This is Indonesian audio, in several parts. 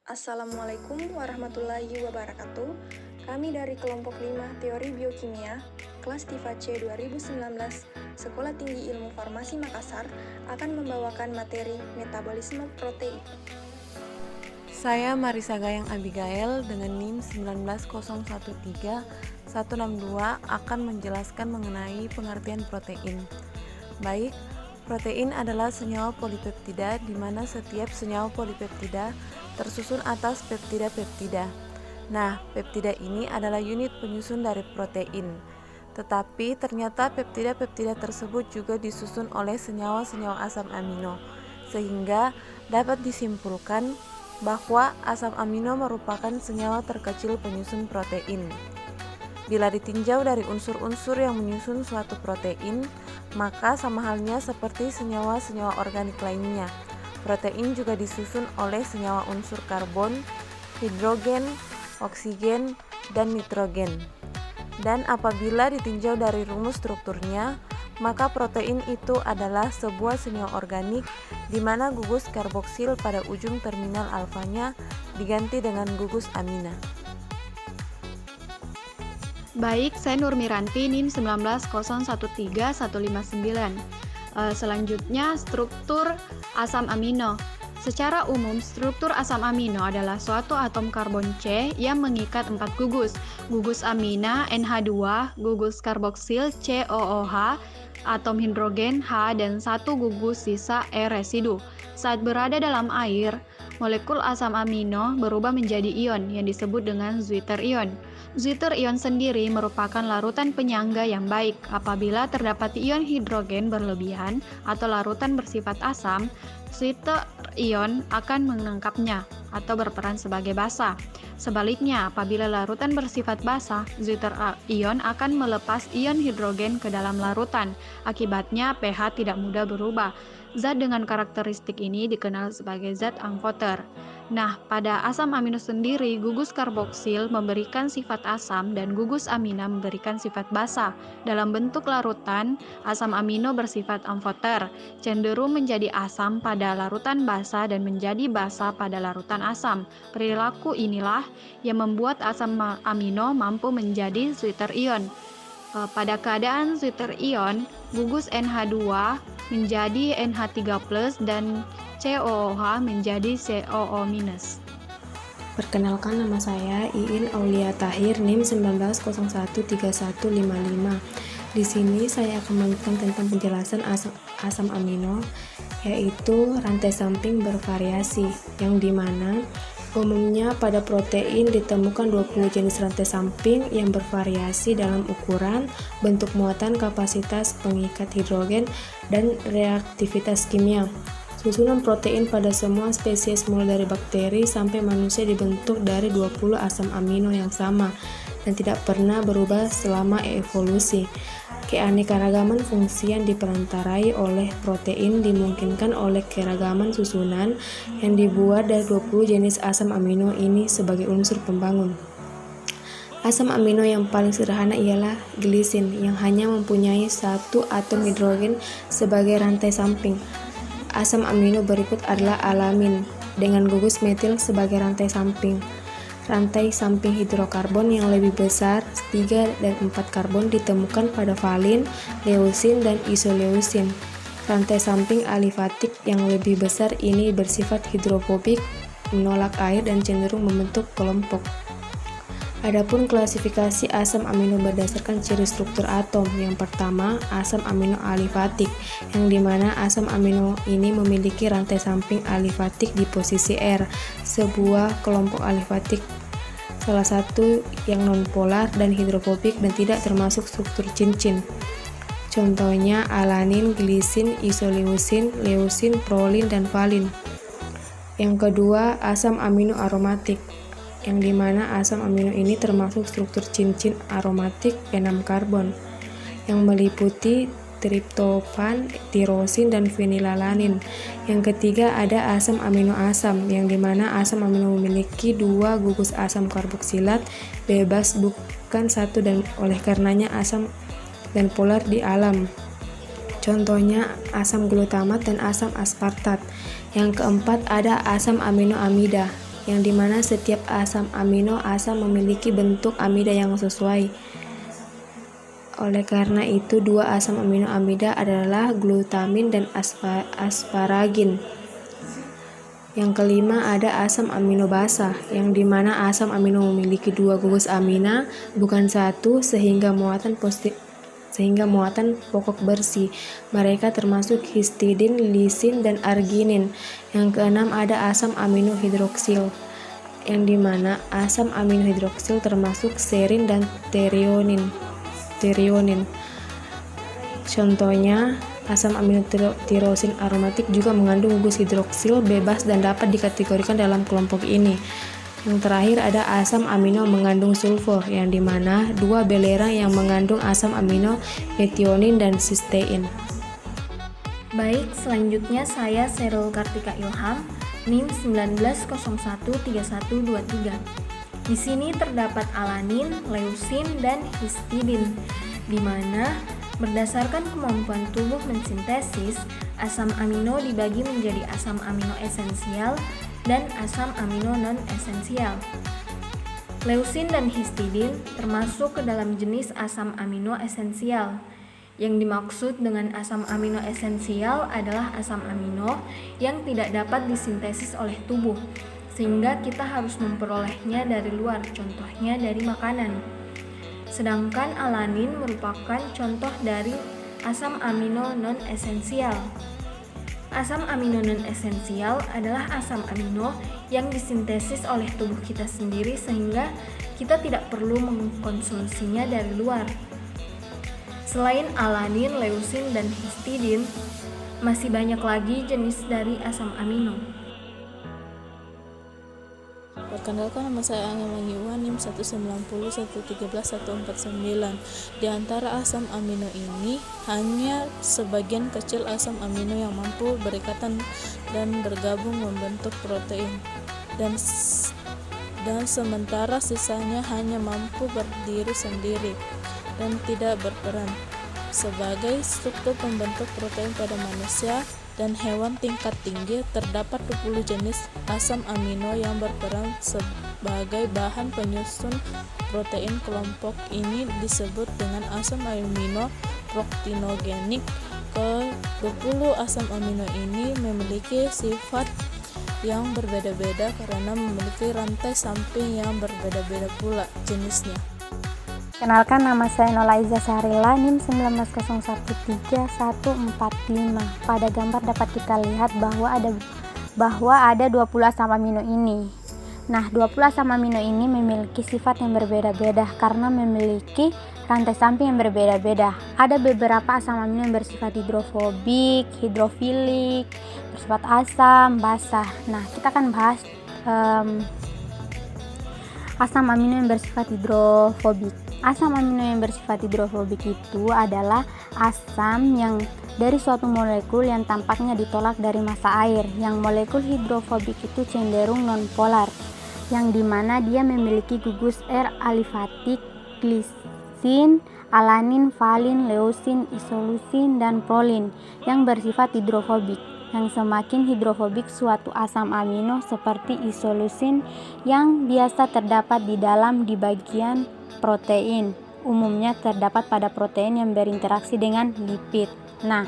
Assalamualaikum warahmatullahi wabarakatuh. Kami dari kelompok 5 Teori Biokimia, kelas TIFA C 2019, Sekolah Tinggi Ilmu Farmasi Makassar, akan membawakan materi metabolisme protein. Saya Marisa Gayang Abigail dengan NIM 19013-162 akan menjelaskan mengenai pengertian protein. Baik, protein adalah senyawa polipeptida di mana setiap senyawa polipeptida tersusun atas peptida-peptida. Nah, peptida ini adalah unit penyusun dari protein. Tetapi ternyata peptida-peptida tersebut juga disusun oleh senyawa-senyawa asam amino, sehingga dapat disimpulkan bahwa asam amino merupakan senyawa terkecil penyusun protein. Bila ditinjau dari unsur-unsur yang menyusun suatu protein, maka sama halnya seperti senyawa-senyawa organik lainnya. Protein juga disusun oleh senyawa unsur karbon, hidrogen, oksigen, dan nitrogen. Dan apabila ditinjau dari rumus strukturnya, maka protein itu adalah sebuah senyawa organik di mana gugus karboksil pada ujung terminal alfanya diganti dengan gugus amina. Baik, saya Nurmiranti, NIM 19013-159. Selanjutnya, struktur asam amino. Secara umum, struktur asam amino adalah suatu atom karbon C yang mengikat 4 gugus. Gugus amina NH2, gugus karboksil COOH, atom hidrogen H, dan satu gugus sisa E residu. Saat berada dalam air, molekul asam amino berubah menjadi ion yang disebut dengan Zwitter ion. Zwitter ion sendiri merupakan larutan penyangga yang baik. Apabila terdapat ion hidrogen berlebihan atau larutan bersifat asam, Zwitter ion akan menangkapnya atau berperan sebagai basa. Sebaliknya, apabila larutan bersifat basa, Zwitter ion akan melepas ion hidrogen ke dalam larutan. Akibatnya, pH tidak mudah berubah. Zat dengan karakteristik ini dikenal sebagai zat amfoter. Nah, pada asam amino sendiri, gugus karboksil memberikan sifat asam dan gugus amina memberikan sifat basa. Dalam bentuk larutan, asam amino bersifat amfoter, cenderung menjadi asam pada larutan basa dan menjadi basa pada larutan asam. Perilaku inilah yang membuat asam amino mampu menjadi Zwitter ion. Pada keadaan Zwitter ion, gugus NH2 menjadi NH3+ dan COOH menjadi COO-. Perkenalkan, nama saya Iin Aulia Tahir, NIM 19013-155. Di sini saya akan melanjutkan tentang penjelasan asam amino, yaitu rantai samping bervariasi, yang dimana umumnya pada protein ditemukan 20 jenis rantai samping yang bervariasi dalam ukuran, bentuk muatan, kapasitas pengikat hidrogen, dan reaktivitas kimia. Susunan protein pada semua spesies mulai dari bakteri sampai manusia dibentuk dari 20 asam amino yang sama dan tidak pernah berubah selama evolusi. Keanekaragaman fungsi yang diperantarai oleh protein dimungkinkan oleh keragaman susunan yang dibuat dari 20 jenis asam amino ini sebagai unsur pembangun. Asam amino yang paling sederhana ialah glisin yang hanya mempunyai satu atom hidrogen sebagai rantai samping. Asam amino berikut adalah alamin dengan gugus metil sebagai rantai samping. Rantai samping hidrokarbon yang lebih besar 3 dan 4 karbon ditemukan pada valin, leusin, dan isoleusin. Rantai samping alifatik yang lebih besar ini bersifat hidrofobik, menolak air, dan cenderung membentuk kelompok. Adapun klasifikasi asam amino berdasarkan ciri struktur atom. Yang pertama, asam amino alifatik, yang dimana asam amino ini memiliki rantai samping alifatik di posisi R, sebuah kelompok alifatik, salah satu yang nonpolar dan hidrofobik dan tidak termasuk struktur cincin. Contohnya alanin, glisin, isoleusin, leusin, prolin, dan valin. Yang kedua, asam amino aromatik, yang dimana asam amino ini termasuk struktur cincin aromatik 6 karbon yang meliputi triptofan, tirosin, dan fenilalanin. Yang ketiga ada asam amino asam, yang dimana asam amino memiliki 2 gugus asam karboksilat bebas bukan satu dan oleh karenanya asam dan polar di alam. Contohnya asam glutamat dan asam aspartat. Yang keempat ada asam amino amida, yang dimana setiap asam amino memiliki bentuk amida yang sesuai. Oleh karena itu, dua asam amino amida adalah glutamin dan asparagin. Yang kelima ada asam amino basa, yang dimana asam amino memiliki dua gugus amina, bukan satu, sehingga muatan pokok bersih. Mereka termasuk histidin, lisin, dan arginin. Yang keenam ada asam amino hidroksil, yang dimana asam amino hidroksil termasuk serin dan trionin. Contohnya, asam amino tirosin aromatik juga mengandung gugus hidroksil bebas dan dapat dikategorikan dalam kelompok ini. Yang terakhir ada asam amino mengandung sulfur, yang dimana dua belerang yang mengandung asam amino metionin dan sistein. Baik, selanjutnya saya Serul Kartika Ilham, NIM 19013123. Di sini terdapat alanin, leusin, dan histidin, di mana berdasarkan kemampuan tubuh mensintesis, asam amino dibagi menjadi asam amino esensial dan asam amino non-esensial. Leusin dan histidin termasuk ke dalam jenis asam amino esensial. Yang dimaksud dengan asam amino esensial adalah asam amino yang tidak dapat disintesis oleh tubuh, sehingga kita harus memperolehnya dari luar, contohnya dari makanan. Sedangkan alanin merupakan contoh dari asam amino non-esensial. Asam amino non-esensial adalah asam amino yang disintesis oleh tubuh kita sendiri sehingga kita tidak perlu mengkonsumsinya dari luar. Selain alanin, leusin, dan histidin, masih banyak lagi jenis dari asam amino. Perkenalkan, nama saya Anga Mangiwan, NIM 190131149. Di antara asam amino ini, hanya sebagian kecil asam amino yang mampu berikatan dan bergabung membentuk protein. Dan sementara sisanya hanya mampu berdiri sendiri dan tidak berperan. Sebagai struktur pembentuk protein pada manusia dan hewan tingkat tinggi, terdapat 20 jenis asam amino yang berperan sebagai bahan penyusun protein. Kelompok ini disebut dengan asam amino proktinogenik. Ke-20 asam amino ini memiliki sifat yang berbeda-beda karena memiliki rantai samping yang berbeda-beda pula jenisnya. Kenalkan, nama saya Nolaiza Sarila, NIM 1913145. Pada gambar dapat kita lihat bahwa ada 20 asam amino ini. Nah, 20 asam amino ini memiliki sifat yang berbeda-beda karena memiliki rantai samping yang berbeda-beda. Ada beberapa asam amino yang bersifat hidrofobik, hidrofilik, bersifat asam, basa. Nah, kita akan bahas asam amino yang bersifat hidrofobik. Asam amino yang bersifat hidrofobik itu adalah asam yang dari suatu molekul yang tampaknya ditolak dari massa air. Yang molekul hidrofobik itu cenderung nonpolar, yang dimana dia memiliki gugus R alifatik, glisin, alanin, valin, leusin, isolusin, dan prolin yang bersifat hidrofobik. Yang semakin hidrofobik suatu asam amino seperti isolusin yang biasa terdapat di bagian protein, umumnya terdapat pada protein yang berinteraksi dengan lipid. Nah,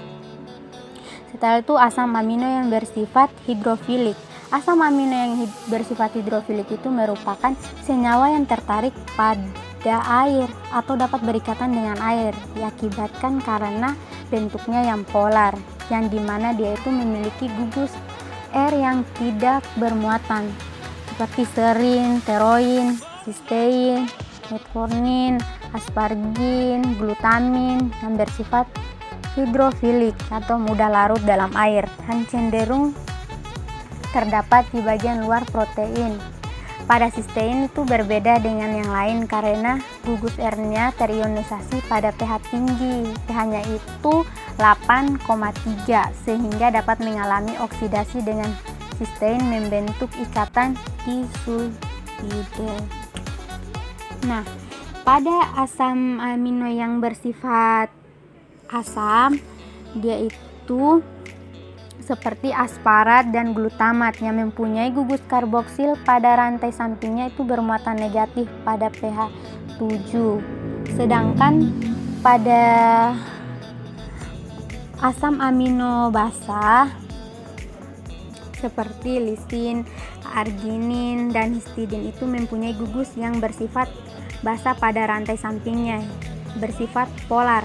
setelah itu asam amino yang bersifat hidrofilik. Asam amino yang bersifat hidrofilik itu merupakan senyawa yang tertarik pada air atau dapat berikatan dengan air, diakibatkan karena bentuknya yang polar, yang dimana dia itu memiliki gugus R yang tidak bermuatan seperti serin, teroin, sistein, metformin, aspargin, glutamin yang bersifat hidrofilik atau mudah larut dalam air dan cenderung terdapat di bagian luar protein. Pada sistein itu berbeda dengan yang lain karena gugus R-nya terionisasi pada pH tinggi. pH-nya itu 8,3 sehingga dapat mengalami oksidasi dengan sistein membentuk ikatan disulfide. Nah, pada asam amino yang bersifat asam, dia itu seperti asparat dan glutamat yang mempunyai gugus karboksil pada rantai sampingnya itu bermuatan negatif pada pH 7. Sedangkan pada asam amino basa seperti lisin, arginin, dan histidin itu mempunyai gugus yang bersifat basa pada rantai sampingnya, bersifat polar,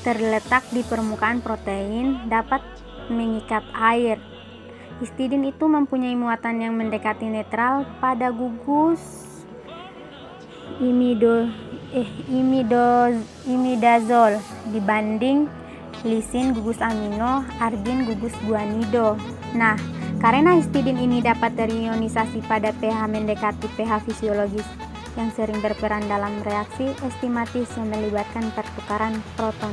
terletak di permukaan protein, dapat mengikat air. Histidin itu mempunyai muatan yang mendekati netral pada gugus imidazol dibanding lisin gugus amino, argin gugus guanido. Nah, karena histidin ini dapat terionisasi pada pH mendekati pH fisiologis yang sering berperan dalam reaksi estimatis yang melibatkan pertukaran proton.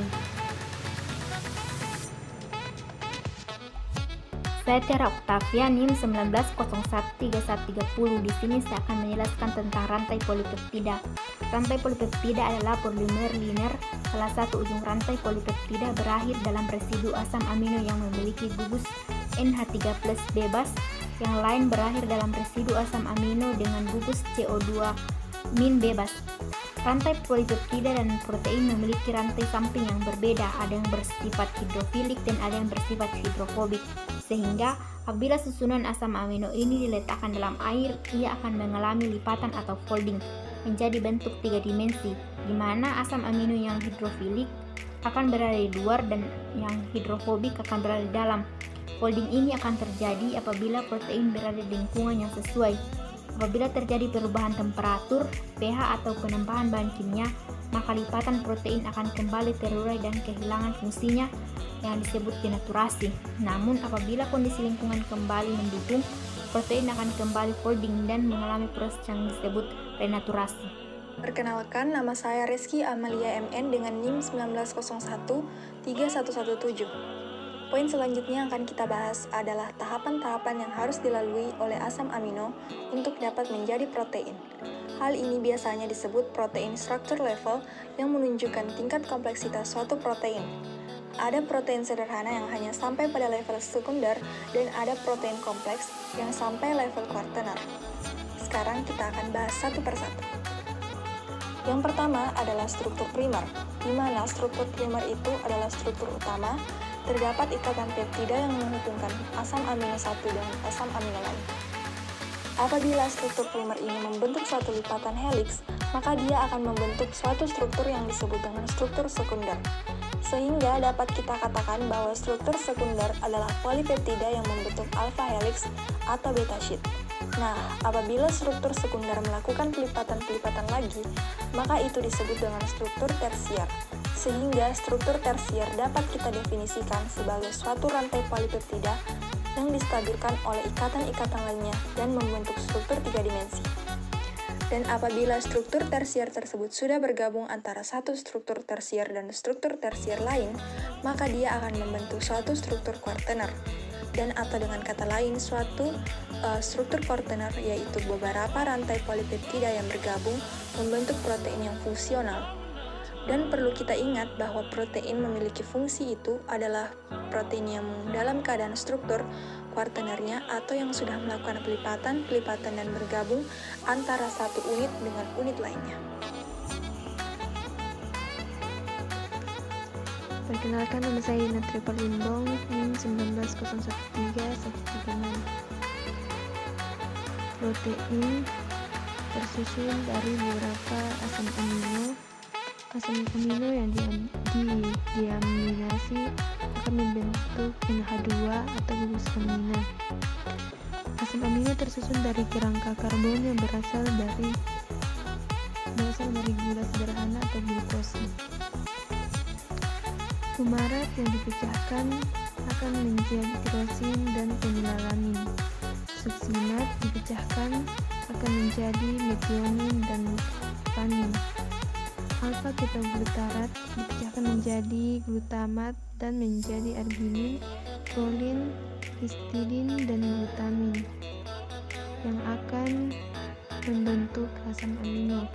Saya Tiara Octavia, NIM 19013130. Di sini saya akan menjelaskan tentang rantai polipeptida. Rantai polipeptida adalah polimer linear. Salah satu ujung rantai polipeptida berakhir dalam residu asam amino yang memiliki gugus NH3+ bebas. Yang lain berakhir dalam residu asam amino dengan gugus CO2- bebas. Rantai polipeptida dan protein memiliki rantai samping yang berbeda, ada yang bersifat hidrofilik dan ada yang bersifat hidrofobik. Sehingga apabila susunan asam amino ini diletakkan dalam air, ia akan mengalami lipatan atau folding menjadi bentuk 3 dimensi, di mana asam amino yang hidrofilik akan berada di luar dan yang hidrofobik akan berada di dalam. Folding ini akan terjadi apabila protein berada di lingkungan yang sesuai. Apabila terjadi perubahan temperatur, pH atau penampahan bahan kimia, maka lipatan protein akan kembali terurai dan kehilangan fungsinya yang disebut denaturasi. Namun apabila kondisi lingkungan kembali mendukung, protein akan kembali folding dan mengalami proses yang disebut renaturasi. Perkenalkan, nama saya Reski Amalia MN dengan NIM 19013117. Poin selanjutnya yang akan kita bahas adalah tahapan-tahapan yang harus dilalui oleh asam amino untuk dapat menjadi protein. Hal ini biasanya disebut protein structure level yang menunjukkan tingkat kompleksitas suatu protein. Ada protein sederhana yang hanya sampai pada level sekunder dan ada protein kompleks yang sampai level kuartener. Sekarang kita akan bahas satu persatu. Yang pertama adalah struktur primer, di mana struktur primer itu adalah struktur utama. Terdapat ikatan peptida yang menghubungkan asam amino satu dengan asam amino lain. Apabila struktur primer ini membentuk suatu lipatan heliks, maka dia akan membentuk suatu struktur yang disebut dengan struktur sekunder. Sehingga dapat kita katakan bahwa struktur sekunder adalah polipeptida yang membentuk alpha helix atau beta sheet. Nah, apabila struktur sekunder melakukan pelipatan-pelipatan lagi, maka itu disebut dengan struktur tersier. Sehingga struktur tersier dapat kita definisikan sebagai suatu rantai polipeptida yang distabilkan oleh ikatan-ikatan lainnya dan membentuk struktur 3 dimensi. Dan apabila struktur tersier tersebut sudah bergabung antara satu struktur tersier dan struktur tersier lain, maka dia akan membentuk suatu struktur kuartener. Dan atau dengan kata lain, suatu struktur kuartener yaitu beberapa rantai polipeptida yang bergabung membentuk protein yang fungsional. Dan perlu kita ingat bahwa protein memiliki fungsi itu adalah protein yang dalam keadaan struktur kuartenernya atau yang sudah melakukan pelipatan dan bergabung antara satu unit dengan unit lainnya. Perkenalkan, nama saya Ina Tripal Limbong, NIM 19013136. Protein tersusun dari beberapa asam amino. Asam amino yang diaminasi akan membentuk NH2 atau gugus amino. Asam amino tersusun dari kerangka karbon yang berasal dari gula sederhana atau glukosa. Fumarat yang dipecahkan akan menjadi tirosin dan fenilalanin. Suksinat dipecahkan akan menjadi metionin dan panin. Alfa ketoglutarat dipecahkan menjadi glutamat dan menjadi arginin, prolin, histidin, dan glutamin yang akan membentuk asam amino.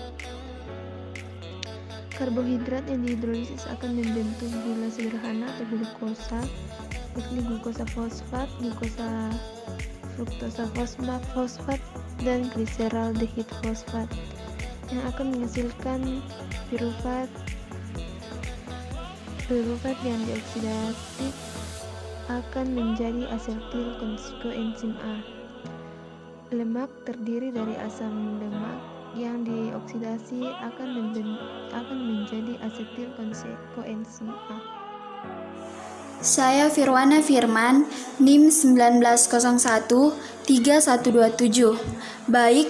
Karbohidrat yang dihidrolisis akan membentuk gula sederhana atau glukosa yakni glukosa fosfat, glukosa fruktosa fosfat, dan gliseraldehid fosfat yang akan menghasilkan pirufat yang dioksidasi akan menjadi asetil koenzim A. Lemak terdiri dari asam lemak yang dioksidasi akan menjadi asetil koenzim A. Saya Firwana Firman, NIM 19013127. Baik,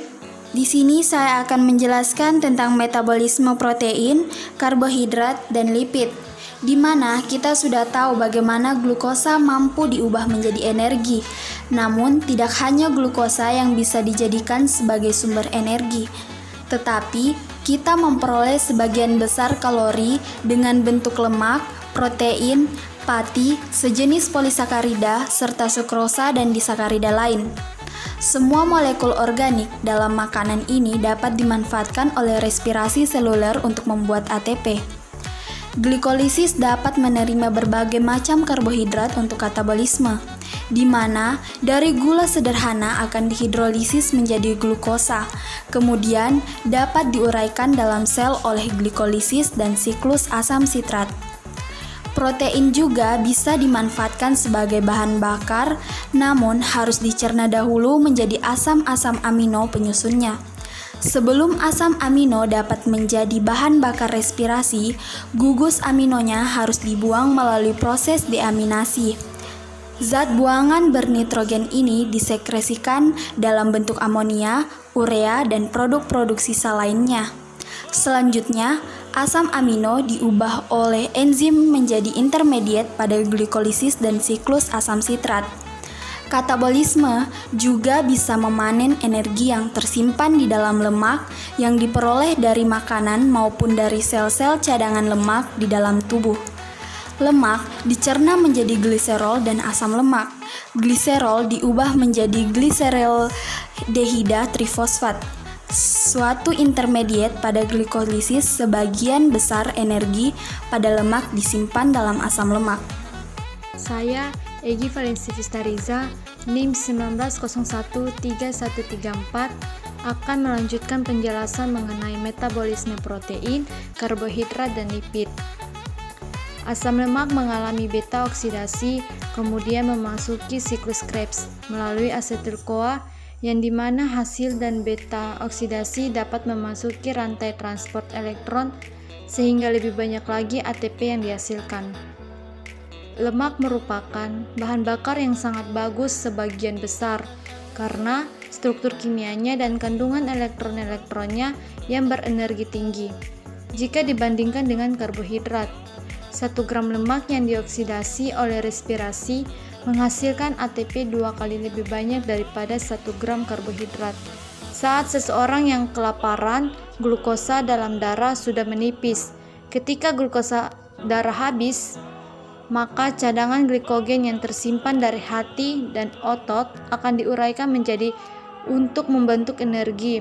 di sini saya akan menjelaskan tentang metabolisme protein, karbohidrat, dan lipid, di mana kita sudah tahu bagaimana glukosa mampu diubah menjadi energi. Namun, tidak hanya glukosa yang bisa dijadikan sebagai sumber energi, tetapi kita memperoleh sebagian besar kalori dengan bentuk lemak, protein, pati, sejenis polisakarida, serta sukrosa dan disakarida lain. Semua molekul organik dalam makanan ini dapat dimanfaatkan oleh respirasi seluler untuk membuat ATP. Glikolisis dapat menerima berbagai macam karbohidrat untuk katabolisme, di mana dari gula sederhana akan dihidrolisis menjadi glukosa, kemudian dapat diuraikan dalam sel oleh glikolisis dan siklus asam sitrat. Protein juga bisa dimanfaatkan sebagai bahan bakar, namun harus dicerna dahulu menjadi asam-asam amino penyusunnya. Sebelum asam amino dapat menjadi bahan bakar respirasi, gugus aminonya harus dibuang melalui proses deaminasi. Zat buangan bernitrogen ini disekresikan dalam bentuk amonia, urea, dan produk-produk sisa lainnya. Selanjutnya, asam amino diubah oleh enzim menjadi intermediate pada glikolisis dan siklus asam sitrat. Katabolisme juga bisa memanen energi yang tersimpan di dalam lemak yang diperoleh dari makanan maupun dari sel-sel cadangan lemak di dalam tubuh. Lemak dicerna menjadi gliserol dan asam lemak. Gliserol diubah menjadi gliseraldehida trifosfat, suatu intermediate pada glikolisis. Sebagian besar energi pada lemak disimpan dalam asam lemak. Saya Egi Valensi Vistariza, NIM 19013134 akan melanjutkan penjelasan mengenai metabolisme protein, karbohidrat, dan lipid. Asam lemak mengalami beta oksidasi, kemudian memasuki siklus Krebs melalui asetil-CoA, yang dimana hasil dan beta oksidasi dapat memasuki rantai transport elektron sehingga lebih banyak lagi ATP yang dihasilkan. Lemak merupakan bahan bakar yang sangat bagus sebagian besar karena struktur kimianya dan kandungan elektron-elektronnya yang berenergi tinggi. Jika dibandingkan dengan karbohidrat, 1 gram lemak yang dioksidasi oleh respirasi menghasilkan ATP 2 kali lebih banyak daripada 1 gram karbohidrat. Saat seseorang yang kelaparan, glukosa dalam darah sudah menipis. Ketika glukosa darah habis, maka cadangan glikogen yang tersimpan dari hati dan otot akan diuraikan menjadi untuk membentuk energi.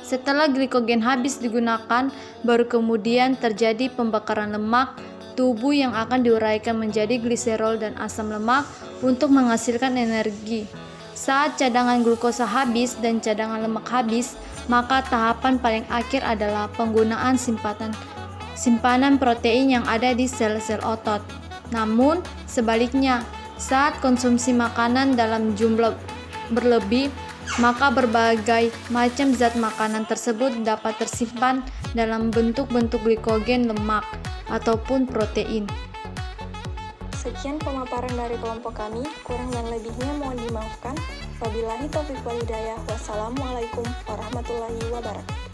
Setelah glikogen habis digunakan, baru kemudian terjadi pembakaran lemak tubuh yang akan diuraikan menjadi gliserol dan asam lemak untuk menghasilkan energi. Saat cadangan glukosa habis dan cadangan lemak habis, maka tahapan paling akhir adalah penggunaan simpanan protein yang ada di sel-sel otot. Namun, sebaliknya, saat konsumsi makanan dalam jumlah berlebih, maka berbagai macam zat makanan tersebut dapat tersimpan dalam bentuk-bentuk glikogen lemak ataupun protein. Sekian pemaparan dari kelompok kami, kurang dan lebihnya mohon dimaafkan. Wabillahi taufiq wal hidayah. Wassalamualaikum warahmatullahi wabarakatuh.